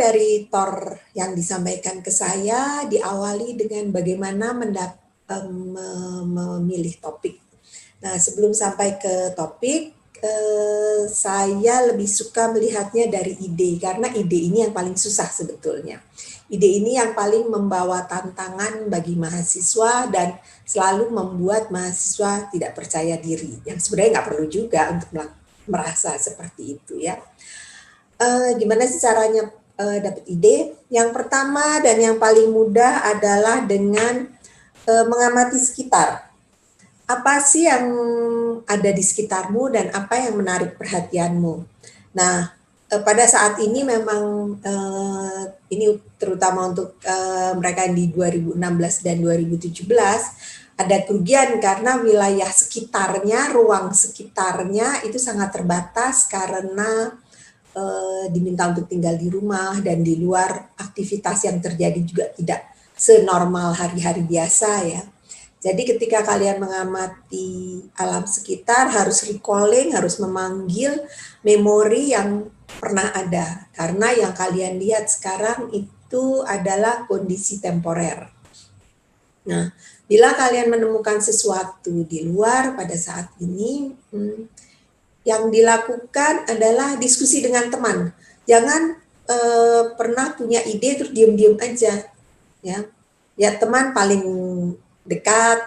dari TOR yang disampaikan ke saya diawali dengan bagaimana memilih topik. Nah, sebelum sampai ke topik, saya lebih suka melihatnya dari ide, karena ide ini yang paling susah sebetulnya. Ide ini yang paling membawa tantangan bagi mahasiswa dan selalu membuat mahasiswa tidak percaya diri, yang sebenarnya nggak perlu juga untuk merasa seperti itu ya. Gimana sih caranya dapat ide? Yang pertama dan yang paling mudah adalah dengan mengamati sekitar. Apa sih yang ada di sekitarmu dan apa yang menarik perhatianmu? Nah, pada saat ini memang ini terutama untuk mereka yang di 2016 dan 2017 ada kerugian karena wilayah sekitarnya, ruang sekitarnya itu sangat terbatas karena diminta untuk tinggal di rumah dan di luar aktivitas yang terjadi juga tidak senormal hari-hari biasa ya. Jadi ketika kalian mengamati alam sekitar harus recalling, harus memanggil memori yang pernah ada. Karena yang kalian lihat sekarang itu adalah kondisi temporer. Nah, bila kalian menemukan sesuatu di luar pada saat ini, yang dilakukan adalah diskusi dengan teman. Jangan pernah punya ide terus diam-diam aja, ya. Ya teman paling dekat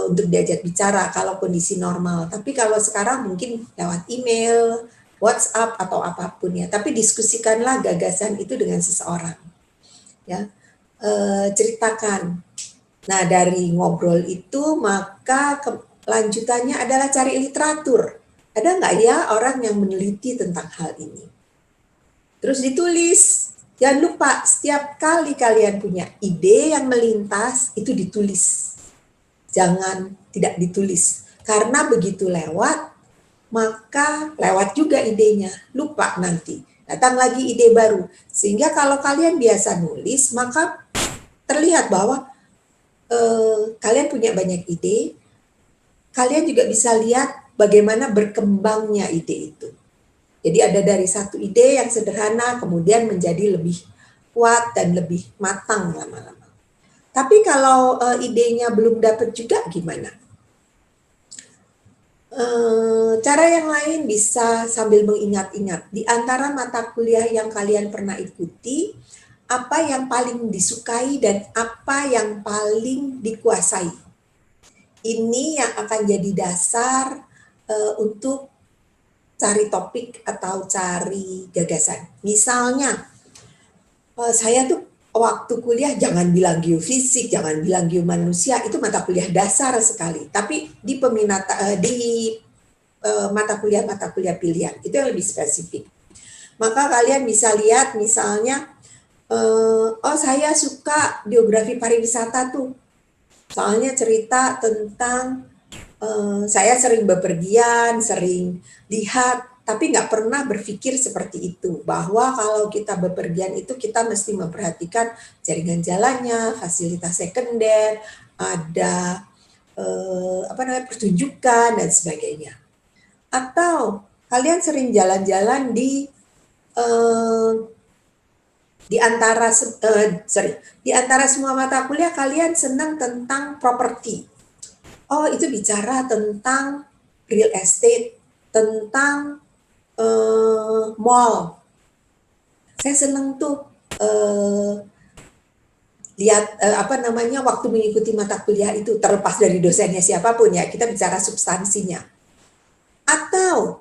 untuk diajak bicara kalau kondisi normal. Tapi kalau sekarang mungkin lewat email, WhatsApp atau apapun ya. Tapi diskusikanlah gagasan itu dengan seseorang, ya. Ceritakan. Nah dari ngobrol itu maka lanjutannya adalah cari literatur. Ada nggak ya orang yang meneliti tentang hal ini? Terus ditulis. Jangan lupa, setiap kali kalian punya ide yang melintas, itu ditulis. Jangan tidak ditulis. Karena begitu lewat, maka lewat juga idenya. Lupa nanti. Datang lagi ide baru. Sehingga kalau kalian biasa nulis, maka terlihat bahwa kalian punya banyak ide. Kalian juga bisa lihat bagaimana berkembangnya ide itu. Jadi ada dari satu ide yang sederhana kemudian menjadi lebih kuat dan lebih matang lama-lama. Tapi kalau idenya belum dapat juga gimana? Cara yang lain bisa sambil mengingat-ingat. Di antara mata kuliah yang kalian pernah ikuti, apa yang paling disukai dan apa yang paling dikuasai. Ini yang akan jadi dasar untuk cari topik atau cari gagasan. Misalnya, saya tuh waktu kuliah jangan bilang geofisik, jangan bilang geomanusia, itu mata kuliah dasar sekali. Tapi di mata kuliah pilihan itu yang lebih spesifik. Maka kalian bisa lihat misalnya, oh saya suka geografi pariwisata tuh, soalnya cerita tentang saya sering bepergian, sering lihat, tapi nggak pernah berpikir seperti itu, bahwa kalau kita bepergian itu kita mesti memperhatikan jaringan jalannya, fasilitas sekunder, ada pertunjukan dan sebagainya. Atau kalian sering jalan-jalan di antara semua mata kuliah kalian senang tentang properti. Oh, itu bicara tentang real estate, tentang mall. Saya senang tuh lihat waktu mengikuti mata kuliah itu, terlepas dari dosennya siapapun ya, kita bicara substansinya. Atau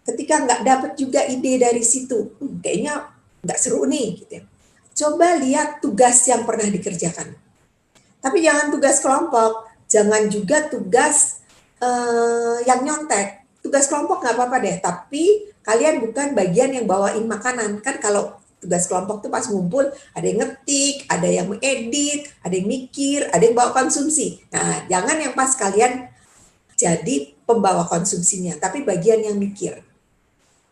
ketika nggak dapat juga ide dari situ, kayaknya nggak seru nih, gitu ya. Coba lihat tugas yang pernah dikerjakan. Tapi jangan tugas kelompok, jangan juga tugas yang nyontek. Tugas kelompok nggak apa-apa deh, tapi kalian bukan bagian yang bawain makanan. Kan kalau tugas kelompok tuh pas ngumpul, ada yang ngetik, ada yang mengedit, ada yang mikir, ada yang bawa konsumsi. Nah, jangan yang pas kalian jadi pembawa konsumsinya, tapi bagian yang mikir.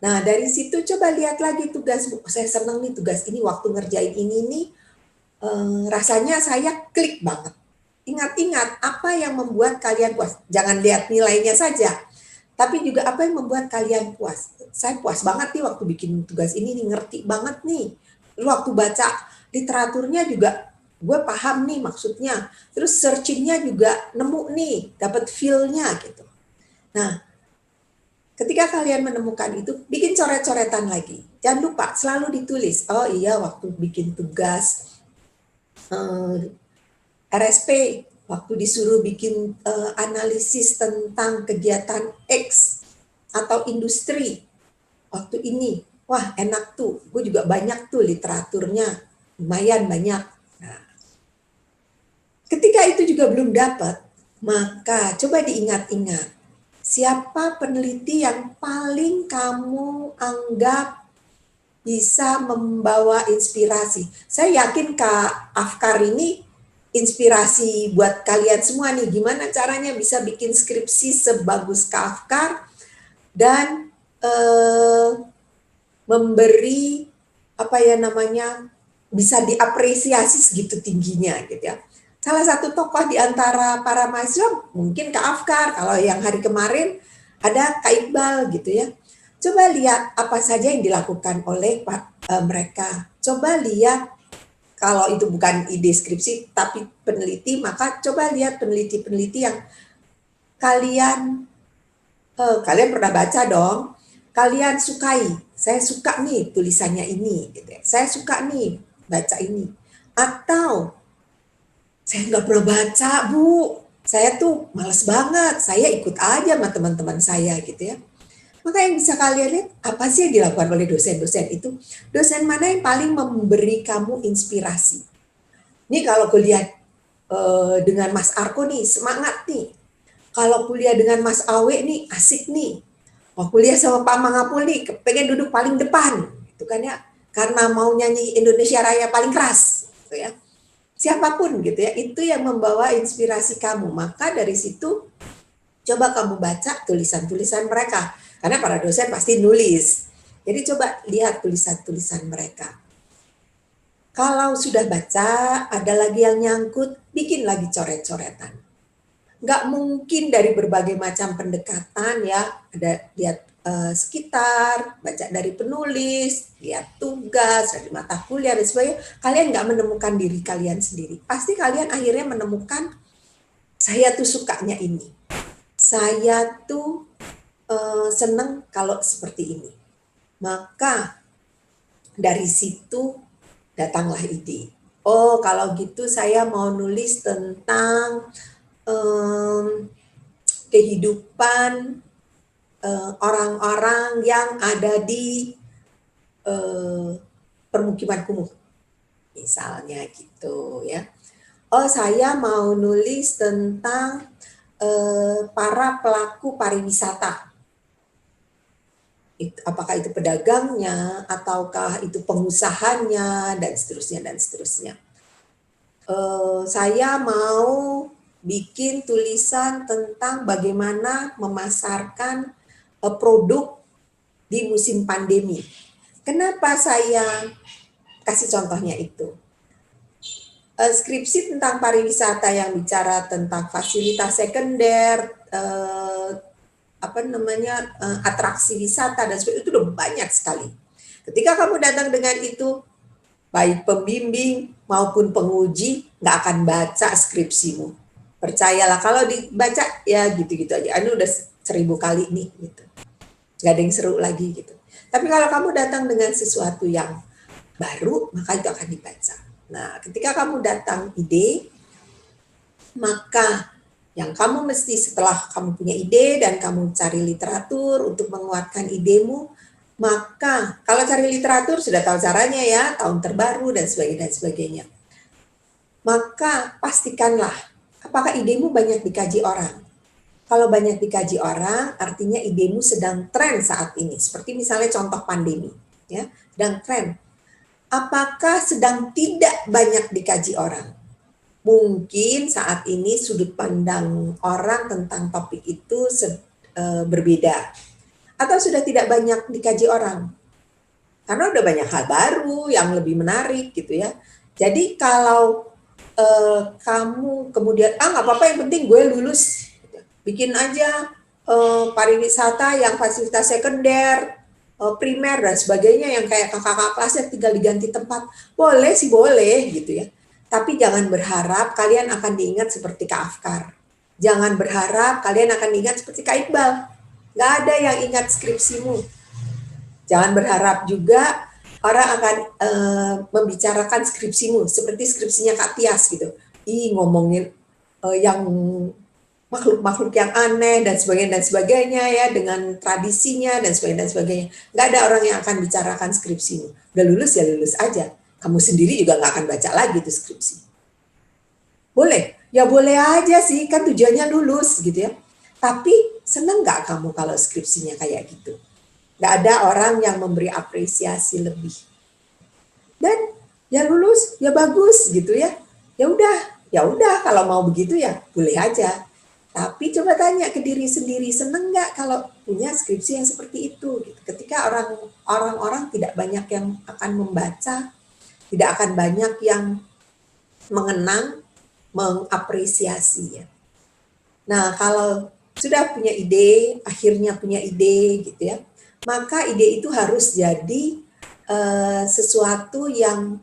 Nah, dari situ coba lihat lagi tugas. Saya senang nih tugas ini, waktu ngerjain ini nih, rasanya saya klik banget. Ingat-ingat apa yang membuat kalian puas. Jangan lihat nilainya saja, tapi juga apa yang membuat kalian puas. Saya puas banget nih waktu bikin tugas ini nih, ngerti banget nih waktu baca literaturnya juga gue paham nih maksudnya, terus searchingnya juga nemu nih, dapat feel-nya gitu. Nah, ketika kalian menemukan itu, bikin coret-coretan lagi. Jangan lupa, selalu ditulis. Oh iya, waktu bikin tugas RSP, waktu disuruh bikin analisis tentang kegiatan X atau industri, waktu ini, wah enak tuh, gue juga banyak tuh literaturnya, lumayan banyak. Nah, ketika itu juga belum dapat, maka coba diingat-ingat, siapa peneliti yang paling kamu anggap bisa membawa inspirasi. Saya yakin Kak Afkar ini inspirasi buat kalian semua nih, gimana caranya bisa bikin skripsi sebagus Kak Afkar dan memberi apa ya namanya, bisa diapresiasi segitu tingginya gitu ya. Salah satu tokoh di antara para mahasiswa mungkin Kak Afkar, kalau yang hari kemarin ada Kak Iqbal gitu ya. Coba lihat apa saja yang dilakukan oleh mereka. Coba lihat, kalau itu bukan ide skripsi tapi peneliti, maka coba lihat peneliti-peneliti yang kalian kalian pernah baca dong, kalian sukai. Saya suka nih tulisannya ini, gitu ya. Saya suka nih baca ini. Atau saya nggak pernah baca, Bu. Saya tuh males banget. Saya ikut aja sama teman-teman saya gitu ya. Maka yang bisa kalian lihat, apa sih yang dilakukan oleh dosen-dosen itu? Dosen mana yang paling memberi kamu inspirasi? Ini kalau kuliah dengan Mas Arko nih, semangat nih. Kalau kuliah dengan Mas Awe nih, asik nih. Wah, kuliah sama Pak Mangapul nih, pengen duduk paling depan. Itu kan ya, karena mau nyanyi Indonesia Raya paling keras. Gitu ya. Siapapun gitu ya, itu yang membawa inspirasi kamu. Maka dari situ, coba kamu baca tulisan-tulisan mereka. Karena para dosen pasti nulis. Jadi coba lihat tulisan-tulisan mereka. Kalau sudah baca, ada lagi yang nyangkut, bikin lagi coret-coretan. Nggak mungkin dari berbagai macam pendekatan ya, ada lihat sekitar, baca dari penulis, lihat tugas, dari mata kuliah, dan sebagainya. Kalian nggak menemukan diri kalian sendiri. Pasti kalian akhirnya menemukan, saya tuh sukanya ini. Saya tuh seneng kalau seperti ini. Maka dari situ datanglah ide. Oh, kalau gitu saya mau nulis tentang kehidupan orang-orang yang ada di permukiman kumuh, misalnya gitu ya. Oh, saya mau nulis tentang para pelaku pariwisata. Apakah itu pedagangnya, ataukah itu pengusahanya, dan seterusnya, dan seterusnya. Saya mau bikin tulisan tentang bagaimana memasarkan produk di musim pandemi. Kenapa saya kasih contohnya itu? Skripsi tentang pariwisata yang bicara tentang fasilitas sekunder, atraksi wisata dan sebagainya, itu udah banyak sekali. Ketika kamu datang dengan itu, baik pembimbing maupun penguji nggak akan baca skripsimu. Percayalah, kalau dibaca ya gitu-gitu aja. Ini udah 1000 kali nih gitu. Nggak ada yang seru lagi gitu. Tapi kalau kamu datang dengan sesuatu yang baru, maka itu akan dibaca. Nah, ketika kamu datang ide, maka yang kamu mesti, setelah kamu punya ide dan kamu cari literatur untuk menguatkan idemu, maka kalau cari literatur sudah tahu caranya ya, tahun terbaru dan sebagainya dan sebagainya. Maka pastikanlah apakah idemu banyak dikaji orang. Kalau banyak dikaji orang, artinya idemu sedang tren saat ini. Seperti misalnya contoh pandemi, ya, sedang tren. Apakah sedang tidak banyak dikaji orang? Mungkin saat ini sudut pandang orang tentang topik itu berbeda. Atau sudah tidak banyak dikaji orang. Karena udah banyak hal baru yang lebih menarik gitu ya. Jadi kalau kamu kemudian, nggak apa-apa, yang penting gue lulus. Bikin aja pariwisata yang fasilitas sekunder. primer dan sebagainya yang kayak kakak-kakak kelasnya tinggal diganti tempat. Boleh sih boleh gitu ya. Tapi jangan berharap kalian akan diingat seperti Kak Afkar. Jangan berharap kalian akan diingat seperti Kak Iqbal. Nggak ada yang ingat skripsimu. Jangan berharap juga orang akan membicarakan skripsimu seperti skripsinya Kak Tias gitu. Ngomongin yang makhluk-makhluk yang aneh dan sebagainya ya, dengan tradisinya dan sebagainya. Nggak ada orang yang akan bicarakan skripsimu. Udah lulus ya lulus aja. Kamu sendiri juga nggak akan baca lagi tuh skripsi. Boleh? Ya boleh aja sih, kan tujuannya lulus gitu ya. Tapi seneng nggak kamu kalau skripsinya kayak gitu? Nggak ada orang yang memberi apresiasi lebih. Dan ya lulus, ya bagus gitu ya. Ya udah kalau mau begitu ya boleh aja. Tapi coba tanya ke diri sendiri, seneng nggak kalau punya skripsi yang seperti itu? Gitu. Ketika orang-orang tidak banyak yang akan membaca, tidak akan banyak yang mengenang, mengapresiasi ya. Nah kalau sudah punya ide, akhirnya punya ide gitu ya, maka ide itu harus jadi sesuatu yang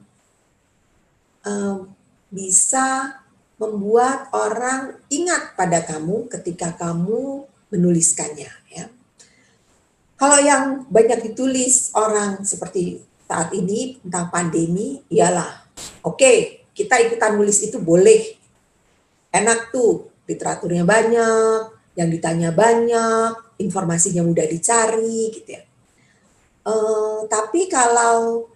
bisa membuat orang ingat pada kamu ketika kamu menuliskannya ya. Kalau yang banyak ditulis orang seperti saat ini tentang pandemi, iyalah oke, kita ikutan nulis itu boleh. Enak tuh, literaturnya banyak, yang ditanya banyak, informasinya mudah dicari gitu ya. Tapi kalau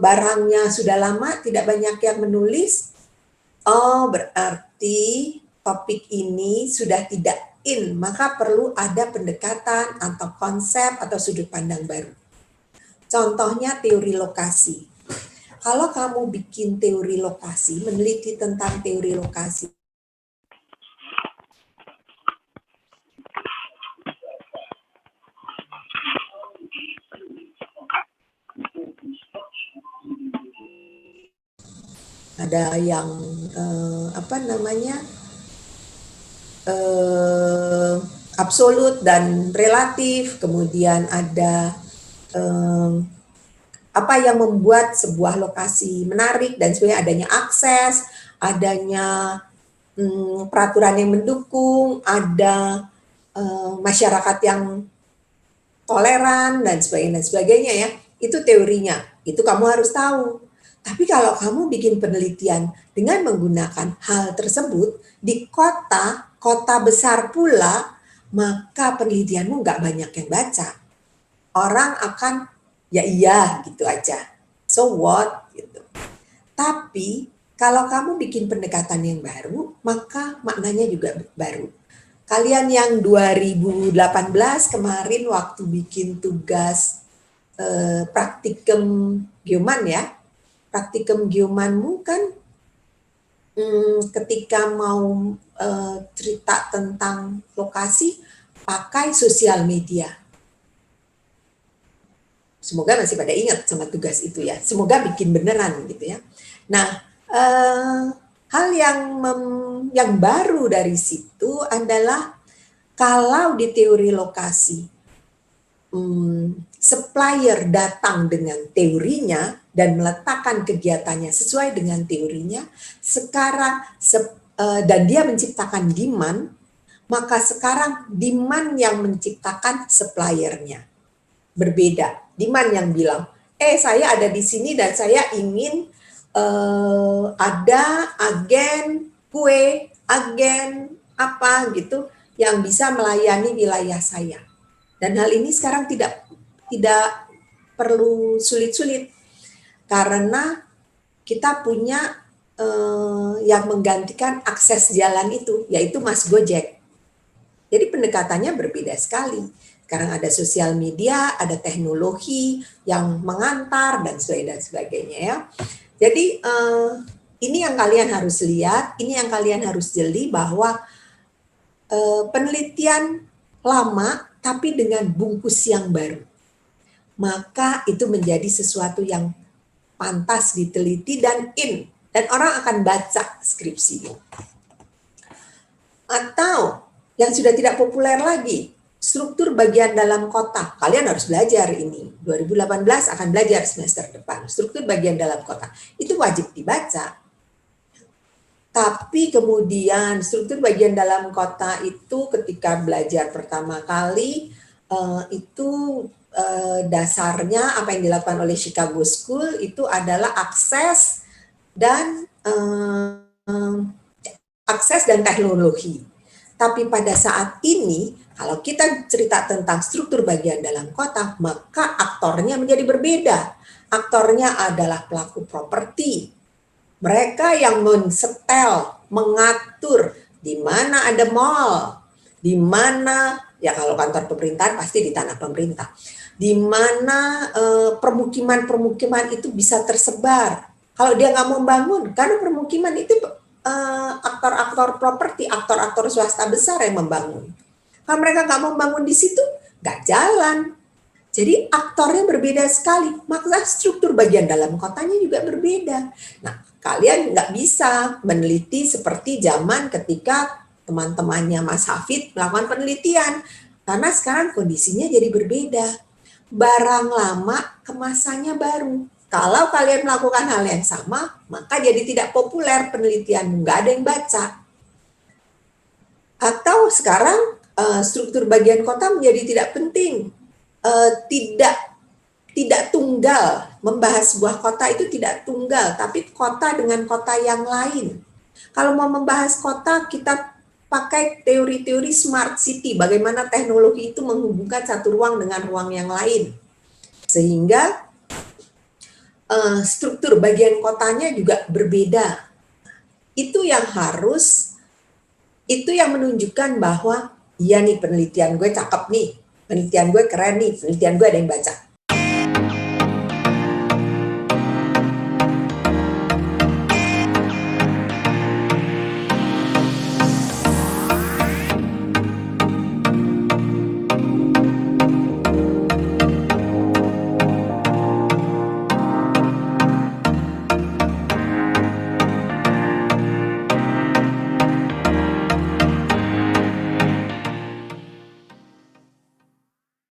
barangnya sudah lama tidak banyak yang menulis, oh berarti topik ini sudah tidak in, maka perlu ada pendekatan atau konsep atau sudut pandang baru. Contohnya teori lokasi. Kalau kamu bikin teori lokasi, meneliti tentang teori lokasi, ada yang absolut dan relatif, kemudian ada apa yang membuat sebuah lokasi menarik dan sebagainya, adanya akses, adanya peraturan yang mendukung, ada masyarakat yang toleran dan sebagainya ya. Itu teorinya, itu kamu harus tahu. Tapi kalau kamu bikin penelitian dengan menggunakan hal tersebut di kota besar pula, maka penelitianmu nggak banyak yang baca. Orang akan ya iya gitu aja. So what? Gitu. Tapi kalau kamu bikin pendekatan yang baru, maka maknanya juga baru. Kalian yang 2018 kemarin waktu bikin tugas praktikum Geoman ya, praktikum Geomanmu kan ketika mau cerita tentang lokasi pakai sosial media. Semoga masih pada ingat sama tugas itu ya. Semoga bikin beneran gitu ya. Nah, hal yang baru dari situ adalah kalau di teori lokasi supplier datang dengan teorinya dan meletakkan kegiatannya sesuai dengan teorinya, sekarang dan dia menciptakan demand, maka sekarang demand yang menciptakan suppliernya. Berbeda. Demand yang bilang, saya ada di sini dan saya ingin ada agen kue, agen apa gitu yang bisa melayani wilayah saya. Dan hal ini sekarang tidak perlu sulit-sulit karena kita punya yang menggantikan akses jalan itu, yaitu Mas Gojek. Jadi pendekatannya berbeda sekali. Sekarang ada sosial media, ada teknologi yang mengantar dan sebagainya ya. Jadi ini yang kalian harus lihat, ini yang kalian harus jeli bahwa penelitian lama tapi dengan bungkus yang baru. Maka itu menjadi sesuatu yang pantas diteliti dan in. Dan orang akan baca skripsimu. Atau yang sudah tidak populer lagi, struktur bagian dalam kota. Kalian harus belajar ini. 2018 akan belajar semester depan. Struktur bagian dalam kota. Itu wajib dibaca. Tapi kemudian struktur bagian dalam kota itu ketika belajar pertama kali itu dasarnya apa yang dilakukan oleh Chicago School itu adalah akses dan teknologi. Tapi pada saat ini kalau kita cerita tentang struktur bagian dalam kota, maka aktornya menjadi berbeda. Aktornya adalah pelaku properti. Mereka yang mensetel, mengatur di mana ada mall, di mana ya kalau kantor pemerintahan pasti di tanah pemerintah, di mana permukiman-permukiman itu bisa tersebar. Kalau dia nggak mau bangun, karena permukiman itu aktor-aktor properti, aktor-aktor swasta besar yang membangun. Kalau mereka nggak mau bangun di situ, nggak jalan. Jadi aktornya berbeda sekali, maka struktur bagian dalam kotanya juga berbeda. Nah, kalian nggak bisa meneliti seperti zaman ketika teman-temannya Mas Hafid melakukan penelitian, karena sekarang kondisinya jadi berbeda. Barang lama kemasannya baru. Kalau kalian melakukan hal yang sama, maka jadi tidak populer penelitian, nggak ada yang baca. Atau sekarang struktur bagian kota menjadi tidak penting. Tidak tunggal, membahas sebuah kota itu tidak tunggal, tapi kota dengan kota yang lain. Kalau mau membahas kota, kita pakai teori-teori smart city, bagaimana teknologi itu menghubungkan satu ruang dengan ruang yang lain. Sehingga struktur bagian kotanya juga berbeda. Itu yang menunjukkan bahwa iya nih penelitian gue cakep nih, penelitian gue keren nih, penelitian gue ada yang baca.